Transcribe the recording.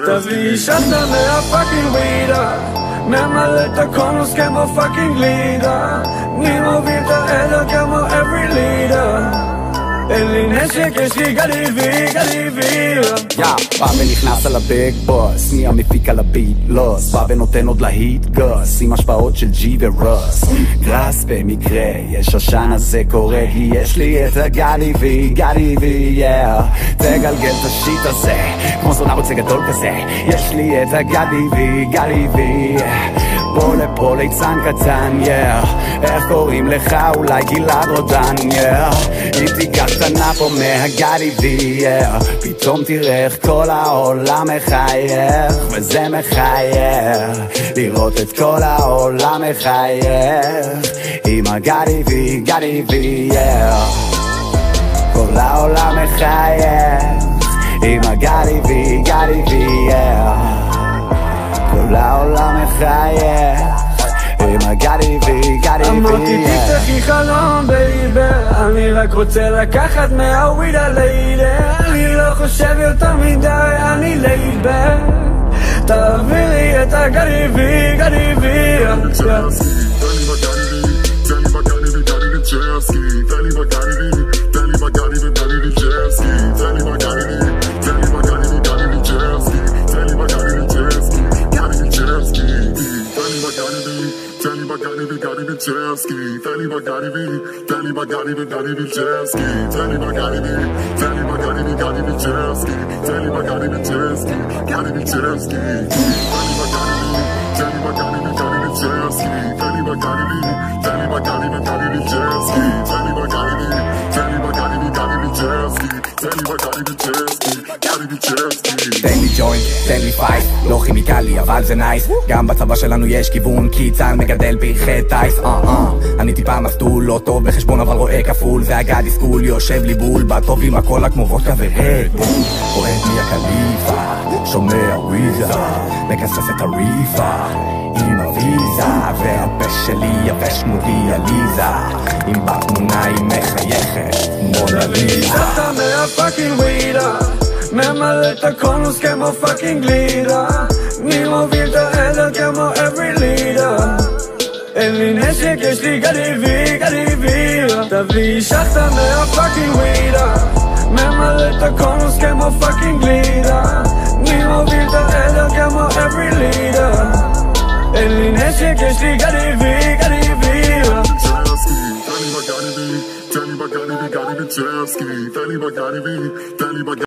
תביא שטה מהפאקינג ווידה, ממלא את הקונוס כמו פאקינג לידה, אני מוביל את העדר כמו every leader. אין לי נשק, יש לי גליבי. בא ונכנס על הביג בוס, נהיה מפיק על הביט לוס, בא ונותן עוד להיט גוס, עם השפעות של ג'י ורוס. גרס במקרה, יש השן הזה קורה, כי יש לי את הגליבי, תגלגל את השיט הזה, כמו זונה רוצה גדול כזה, יש לי את הגליבי. בוא לפה ליצן קטן, איך קוראים לך? אולי גלעד רודן, איתי קטנה פה מהגליבי, פתאום תראה איך כל העולם מחייך, וזה מחייך לראות את כל העולם מחייך עם הגליבי, כל העולם מחייך עם הגליבי, כל העולם מחייך עם הגליבי. אמרתי תפתחי חלום בייבי, אני רק רוצה לקחת מהווידה לידר, אני לא חושב יותר מדי, אני לייבר, תעבירי את הגליבי. תן לי ג'וינט, תן לי פייט, לא כימיקלי אבל זה נייס, גם בצבא שלנו יש כיוון, כי צה"ל מגדל פרחי טייס. אני טיפה מסטול, לא טוב בחשבון אבל רואה כפול, והגדי סקול יושב לי בול, בטוב עם הקולה כמו וודקה ורד בול, רואה את מי הקליפה, שומע וויזה, מקסס את הריפה עם הוויזה, והפה שלי יבש כמו דיאליזה, עם בתמונה היא מחייכת מונליזה. שטה מהפאקינג ווידה, ממלא את הקונוס כמו פאקינג לידה, אני מוביל את העדר כמו every leader. אין לי נשק, יש לי גליבי. תביא שטה מהפאקינג ווידה, ממלא את הקונוס כמו פאקינג לידה, אני מוביל את העדר כמו every leader. אין לי נשק, יש לי גליבי.